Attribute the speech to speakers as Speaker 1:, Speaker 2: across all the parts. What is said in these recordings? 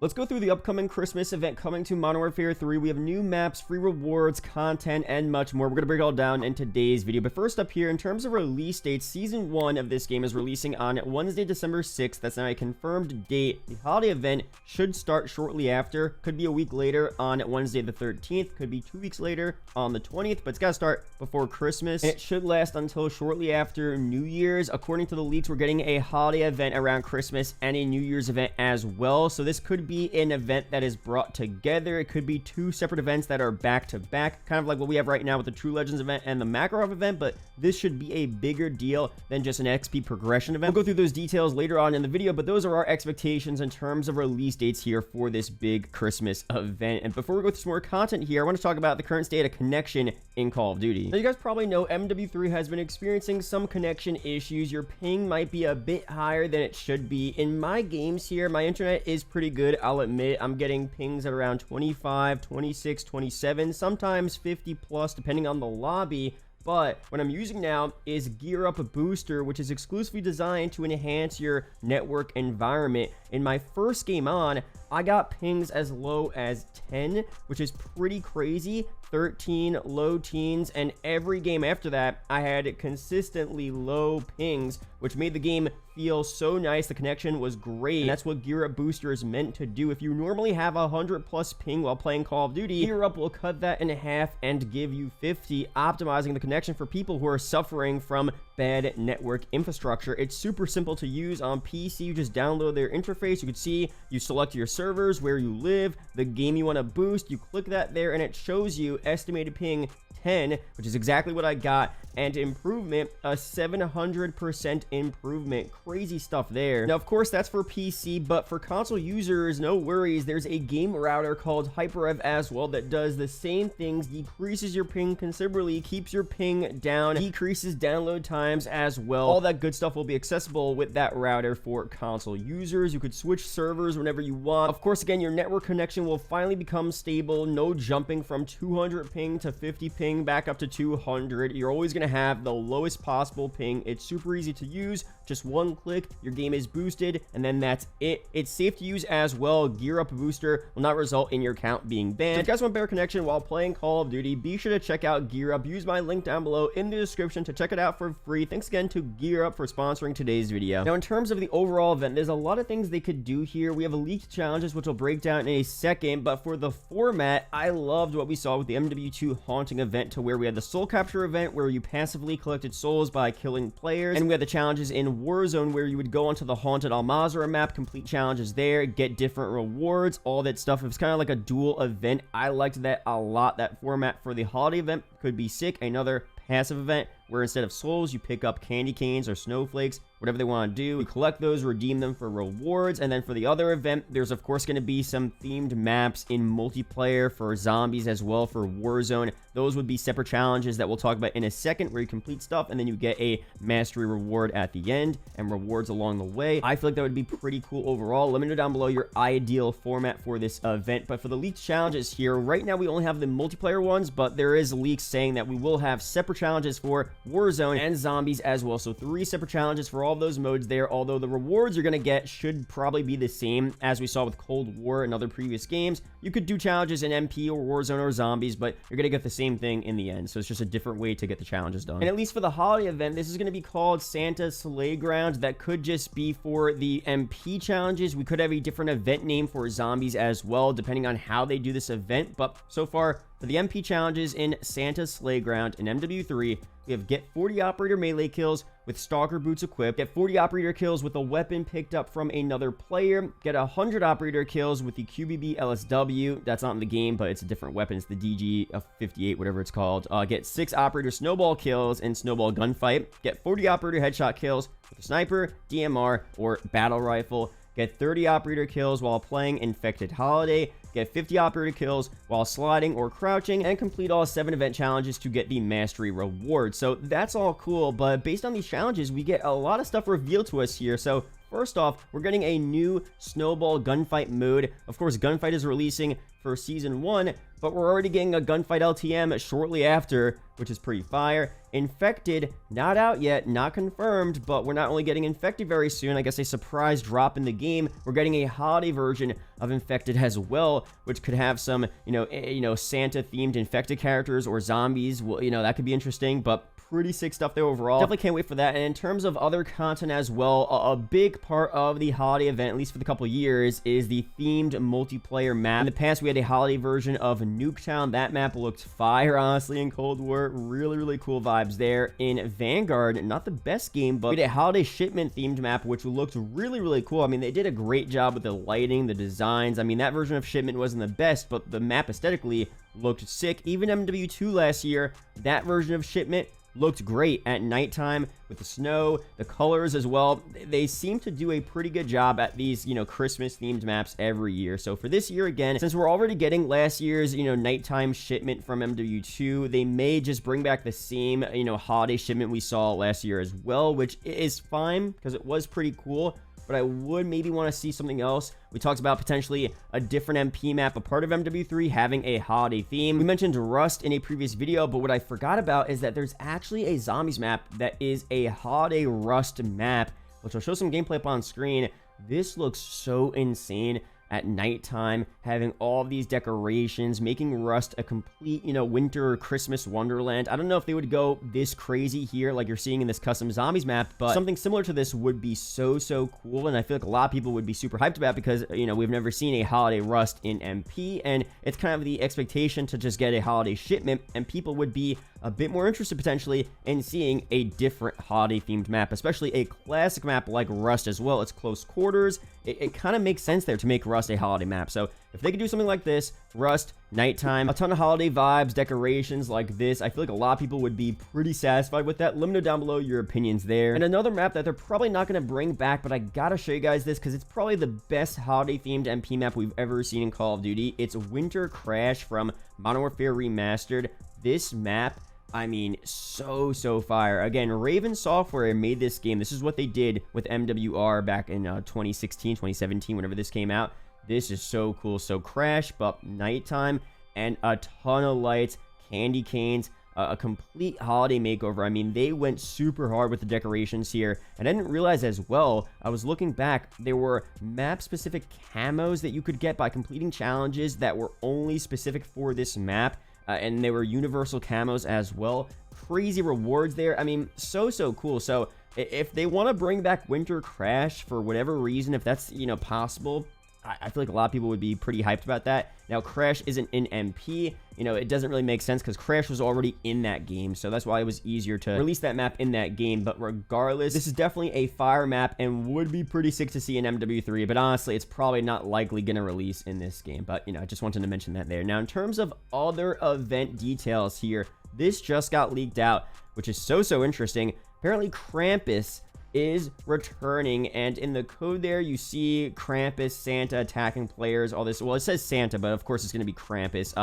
Speaker 1: Let's go through the upcoming Christmas event coming to Modern Warfare 3. We have new maps, free rewards, content, and much more. We're going to break it all down in today's video. But first up here, in terms of release dates, Season 1 of this game is releasing on Wednesday, December 6th. That's now a confirmed date. The holiday event should start shortly after. Could be a week later on Wednesday the 13th. Could be 2 weeks later on the 20th. But it's got to start before Christmas. And it should last until shortly after New Year's. According to the leaks, we're getting a holiday event around Christmas and a New Year's event as well. So this could be an event that is brought together. It could be two separate events that are back to back, kind of like what we have right now with the True Legends event and the Makarov event, but this should be a bigger deal than just an XP progression event. We'll go through those details later on in the video, but those are our expectations in terms of release dates here for this big Christmas event. And before we go through some more content here, I want to talk about the current state of connection in Call of Duty. Now, you guys probably know MW3 has been experiencing some connection issues. Your ping might be a bit higher than it should be. In my games here, my internet is pretty good, I'll admit. I'm getting pings at around 25, 26, 27, sometimes 50 plus depending on the lobby. But what I'm using now is GearUp Booster, which is exclusively designed to enhance your network environment. In my first game on, I got pings as low as 10, which is pretty crazy. 13, low teens, and every game after that, I had consistently low pings, which made the game feel so nice. The connection was great, and that's what GearUp Booster is meant to do. If you normally have 100 plus ping while playing Call of Duty, GearUp will cut that in half and give you 50, optimizing the connection for people who are suffering from bad network infrastructure. It's super simple to use on PC. You just download their interface. You can see, you select your servers, where you live, the game you want to boost. You click that there, and it shows you estimated ping 10, which is exactly what I got, and improvement, a 700% improvement. Crazy stuff there. Now, of course, that's for PC, but for console users, no worries. There's a game router called HyperRev as well that does the same things, decreases your ping considerably, keeps your ping down, decreases download times as well. All that good stuff will be accessible with that router for console users. You could switch servers whenever you want. Of course, again, your network connection will finally become stable. No jumping from 200 ping to 50 ping back up to 200. You're always going to have the lowest possible ping. It's super easy to use. Just one click, your game is boosted, and then that's it. It's safe to use as well. GearUp Booster will not result in your account being banned. So if you guys want better connection while playing Call of Duty, be sure to check out GearUp. Use my link down below in the description to check it out for free. Thanks again to GearUp for sponsoring today's video. Now, in terms of the overall event, there's a lot of things they could do here. We have leaked challenges, which we'll break down in a second, but for the format, I loved what we saw with the MW2 Haunting event, to where we had the soul capture event where you passively collected souls by killing players, and we had the challenges in Warzone where you would go onto the Haunted Al-Mazrah map, complete challenges there, get different rewards, all that stuff. It was kind of like a dual event. I liked that a lot. That format for the holiday event could be sick. Another passive event where instead of souls, you pick up candy canes or snowflakes, whatever they want to do. You collect those, redeem them for rewards. And then for the other event, there's of course going to be some themed maps in multiplayer for zombies as well for Warzone. Those would be separate challenges that we'll talk about in a second, where you complete stuff and then you get a mastery reward at the end and rewards along the way. I feel like that would be pretty cool overall. Let me know down below your ideal format for this event. But for the leaked challenges here, right now we only have the multiplayer ones, but there is leaks saying that we will have separate challenges for Warzone and zombies as well. So 3 separate challenges for all those modes there, although the rewards you're going to get should probably be the same as we saw with Cold War and other previous games. You could do challenges in MP or Warzone or zombies, but you're going to get the same thing in the end. So it's just a different way to get the challenges done. And at least for the holiday event, this is going to be called Santa's Sleigh Ground. That could just be for the MP challenges. We could have a different event name for zombies as well, depending on how they do this event. But so far, for the MP challenges in Santa's Sleigh Ground in MW3, we have get 40 operator melee kills with stalker boots equipped, get 40 operator kills with a weapon picked up from another player, get 100 operator kills with the QBB LSW. That's not in the game, but it's a different weapon. It's the DG58, whatever it's called. Get 6 operator snowball kills in snowball gunfight, get 40 operator headshot kills with a sniper, DMR, or battle rifle, get 30 operator kills while playing Infected Holiday, get 50 operator kills while sliding or crouching, and complete all 7 event challenges to get the mastery reward. So that's all cool, but based on these challenges, we get a lot of stuff revealed to us here. So first off, we're getting a new snowball gunfight mode. Of course, gunfight is releasing for Season 1, but we're already getting a gunfight LTM shortly after, which is pretty fire. Infected, not out yet, not confirmed, but we're not only getting Infected very soon, I guess a surprise drop in the game, we're getting a holiday version of Infected as well, which could have some, Santa-themed Infected characters or zombies. Well, that could be interesting, but pretty sick stuff there overall. Definitely can't wait for that. And in terms of other content as well, a big part of the holiday event, at least for the couple years, is the themed multiplayer map. In the past, we had a holiday version of Nuketown. That map looked fire, honestly, in Cold War. Really, really cool vibes there. In Vanguard, not the best game, but we had a holiday shipment themed map, which looked really, really cool. I mean, they did a great job with the lighting, the designs. I mean, that version of shipment wasn't the best, but the map aesthetically looked sick. Even MW2 last year, that version of shipment looked great at nighttime with the snow, the colors as well. They seem to do a pretty good job at these, Christmas themed maps every year. So for this year, again, since we're already getting last year's, nighttime shipment from MW2, they may just bring back the same, holiday shipment we saw last year as well, which is fine because it was pretty cool. But I would maybe want to see something else. We talked about potentially a different MP map, a part of MW3 having a holiday theme. We mentioned Rust in a previous video, but what I forgot about is that there's actually a zombies map that is a holiday Rust map, which I'll show some gameplay up on screen. This looks so insane at nighttime, having all of these decorations, making Rust a complete, winter Christmas wonderland. I don't know if they would go this crazy here like you're seeing in this custom zombies map, but something similar to this would be so cool, and I feel like a lot of people would be super hyped about because, we've never seen a holiday Rust in MP, and it's kind of the expectation to just get a holiday shipment, and people would be a bit more interested potentially in seeing a different holiday themed map, especially a classic map like Rust as well. It's close quarters. It kind of makes sense there to make Rust a holiday map. So if they could do something like this, Rust, nighttime, a ton of holiday vibes, decorations like this, I feel like a lot of people would be pretty satisfied with that. Let me know down below your opinions there. And another map that they're probably not going to bring back, but I gotta show you guys this because it's probably the best holiday themed MP map we've ever seen in Call of Duty. It's Winter Crash from Modern Warfare Remastered. This map, I mean, so fire. Again, Raven Software made this game. This is what they did with MWR back in 2016, 2017, whenever this came out. This is so cool. So Crash, but nighttime, and a ton of lights, candy canes, a complete holiday makeover. I mean, they went super hard with the decorations here. And I didn't realize as well, I was looking back, there were map-specific camos that you could get by completing challenges that were only specific for this map. And they were universal camos as well. Crazy rewards there. I mean, so cool. So if they want to bring back Winter Crash for whatever reason, if that's, possible, I feel like a lot of people would be pretty hyped about that. Now, Crash isn't in MP. It doesn't really make sense because Crash was already in that game. So that's why it was easier to release that map in that game. But regardless, this is definitely a fire map and would be pretty sick to see in MW3. But honestly, it's probably not likely going to release in this game. But, I just wanted to mention that there. Now, in terms of other event details here, this just got leaked out, which is so interesting. Apparently, Krampus is returning, and in the code there you see Krampus, Santa attacking players, all this. Well, it says Santa, but of course it's going to be Krampus.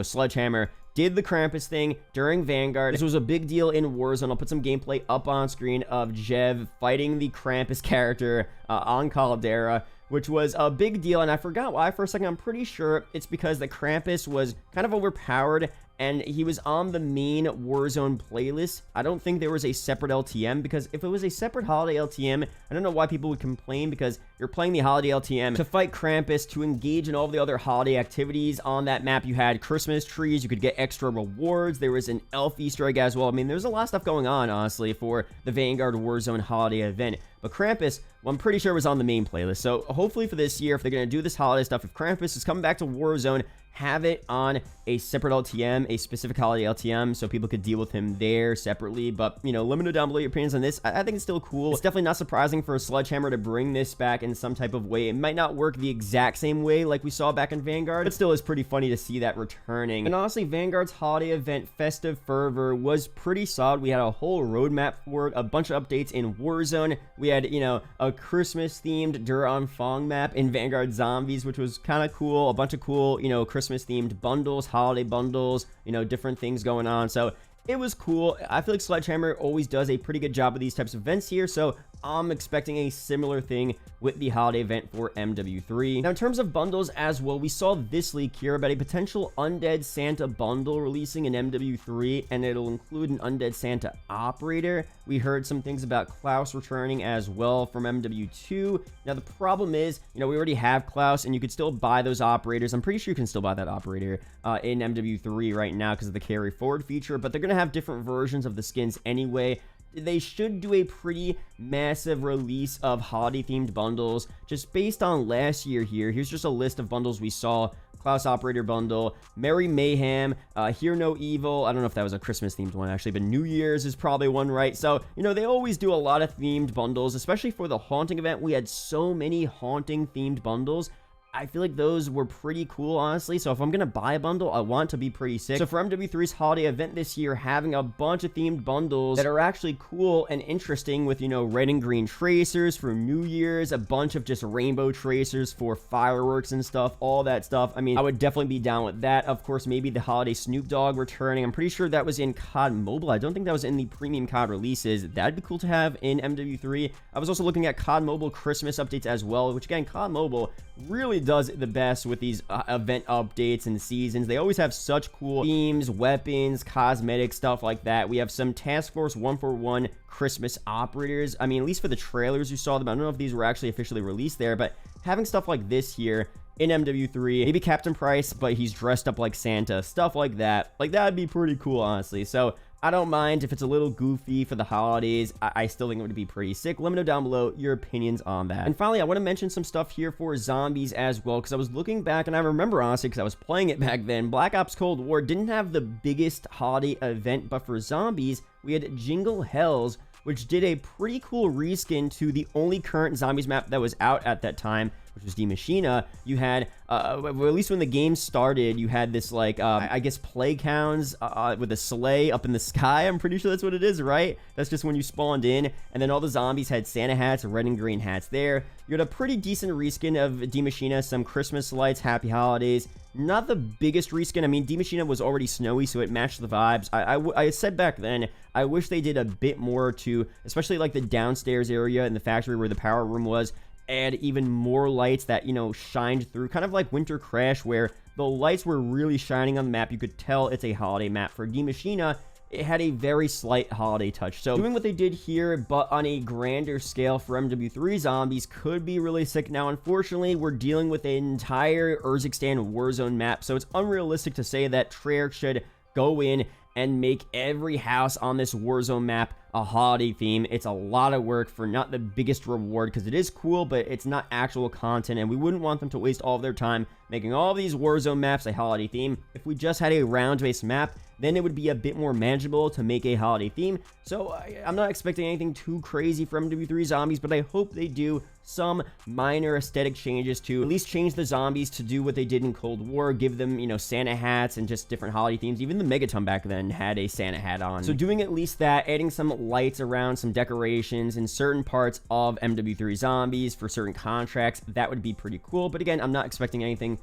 Speaker 1: Sledgehammer did the Krampus thing during Vanguard. This was a big deal in Warzone. I'll put some gameplay up on screen of Jev fighting the Krampus character on Caldera, which was a big deal, and I forgot why for a second. I'm pretty sure it's because the Krampus was kind of overpowered and he was on the main Warzone playlist. I don't think there was a separate LTM, because if it was a separate holiday LTM, I don't know why people would complain, because you're playing the holiday LTM to fight Krampus, to engage in all the other holiday activities. On that map, you had Christmas trees, you could get extra rewards, there was an elf Easter egg as well. I mean, there's a lot of stuff going on, honestly, for the Vanguard Warzone holiday event. But Krampus, well, I'm pretty sure was on the main playlist. So hopefully for this year, if they're going to do this holiday stuff, if Krampus is coming back to Warzone, have it on a separate LTM, a specific holiday LTM, so people could deal with him there separately. But, you know, let me know down below your opinions on this. I think it's still cool. It's definitely not surprising for a Sledgehammer to bring this back in some type of way. It might not work the exact same way like we saw back in Vanguard, but still is pretty funny to see that returning. And honestly, Vanguard's holiday event, Festive Fervor, was pretty solid. We had a whole roadmap for it, a bunch of updates in Warzone. We had, you know, a Christmas-themed Dur-on-Fong map in Vanguard Zombies, which was kind of cool. A bunch of cool, you know, Christmas-themed bundles, holiday bundles, you know, different things going on. So it was cool. I feel like Sledgehammer always does a pretty good job of these types of events here, so I'm expecting a similar thing with the holiday event for MW3. Now, in terms of bundles as well, we saw this leak here about a potential Undead Santa bundle releasing in MW3, and it'll include an Undead Santa operator. We heard some things about Klaus returning as well from MW2. Now, the problem is, we already have Klaus, and you could still buy those operators. I'm pretty sure you can still buy that operator in MW3 right now because of the carry forward feature, but they're going to have different versions of the skins anyway. They should do a pretty massive release of holiday-themed bundles just based on last year here. Here's just a list of bundles we saw. Klaus Operator Bundle, Merry Mayhem, Hear No Evil. I don't know if that was a Christmas-themed one, actually, but New Year's is probably one, right? So, they always do a lot of themed bundles, especially for the Haunting event. We had so many Haunting-themed bundles. I feel like those were pretty cool, honestly. So if I'm going to buy a bundle, I want to be pretty sick. So for MW3's holiday event this year, having a bunch of themed bundles that are actually cool and interesting with, red and green tracers for New Year's, a bunch of just rainbow tracers for fireworks and stuff, all that stuff. I mean, I would definitely be down with that. Of course, maybe the holiday Snoop Dogg returning. I'm pretty sure that was in COD Mobile. I don't think that was in the premium COD releases. That'd be cool to have in MW3. I was also looking at COD Mobile Christmas updates as well, which again, COD Mobile really does it the best with these event updates and seasons. They always have such cool themes, weapons, cosmetic stuff like that. We have some Task Force 141 Christmas operators. I mean, at least for the trailers you saw them. I don't know if these were actually officially released there, but having stuff like this here in MW3, maybe Captain Price, but he's dressed up like Santa, stuff like that. Like, that'd be pretty cool, honestly. So I don't mind if it's a little goofy for the holidays. I still think it would be pretty sick. Let me know down below your opinions on that. And finally, I want to mention some stuff here for zombies as well, because I was looking back, and I remember, honestly, because I was playing it back then, Black Ops Cold War didn't have the biggest holiday event, but for zombies, we had Jingle Hells, which did a pretty cool reskin to the only current zombies map that was out at that time, which was Die Machina. You had, well, at least when the game started, you had this, like, I guess, plague hounds with a sleigh up in the sky. I'm pretty sure that's what it is, right? That's just when you spawned in. And then all the zombies had Santa hats, red and green hats there. You had a pretty decent reskin of Die Machina, some Christmas lights, happy holidays. Not the biggest reskin. I mean, Die Machina was already snowy, so it matched the vibes. I said back then, I wish they did a bit more to, especially like the downstairs area in the factory where the power room was, add even more lights that, shined through, kind of like Winter Crash, where the lights were really shining on the map. You could tell it's a holiday map. For Die Machina, it had a very slight holiday touch. So doing what they did here, but on a grander scale for MW3 zombies, could be really sick. Now, unfortunately, we're dealing with an entire Urzikstan Warzone map, so it's unrealistic to say that Treyarch should go in and make every house on this Warzone map a holiday theme. It's a lot of work for not the biggest reward, because it is cool, but it's not actual content, and we wouldn't want them to waste all of their time making all of these Warzone maps a holiday theme. If we just had a round-based map, then it would be a bit more manageable to make a holiday theme. So I'm not expecting anything too crazy from MW3 zombies, but I hope they do some minor aesthetic changes to at least change the zombies to do what they did in Cold War, give them, Santa hats and just different holiday themes. Even the Megaton back then had a Santa hat on. So doing at least that, adding some lights around, some decorations in certain parts of MW3 zombies for certain contracts, that would be pretty cool. But again, I'm not expecting anything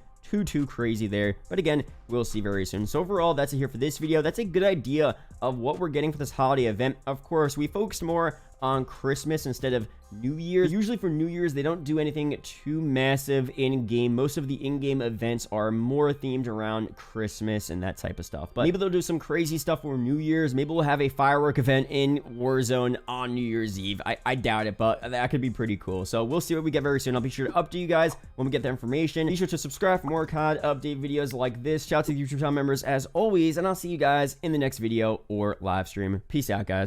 Speaker 1: too crazy there, but again, we'll see very soon. So overall, that's it here for this video. That's a good idea of what we're getting for this holiday event. Of course, we focused more on Christmas instead of New Year's. Usually for New Year's, they don't do anything too massive in-game. Most of the in-game events are more themed around Christmas and that type of stuff. But maybe they'll do some crazy stuff for New Year's. Maybe we'll have a firework event in Warzone on New Year's Eve. I doubt it, but that could be pretty cool. So we'll see what we get very soon. I'll be sure to update you guys when we get the information. Be sure to subscribe for more COD update videos like this. Shout out to the YouTube channel members as always, and I'll see you guys in the next video or live stream. Peace out, guys.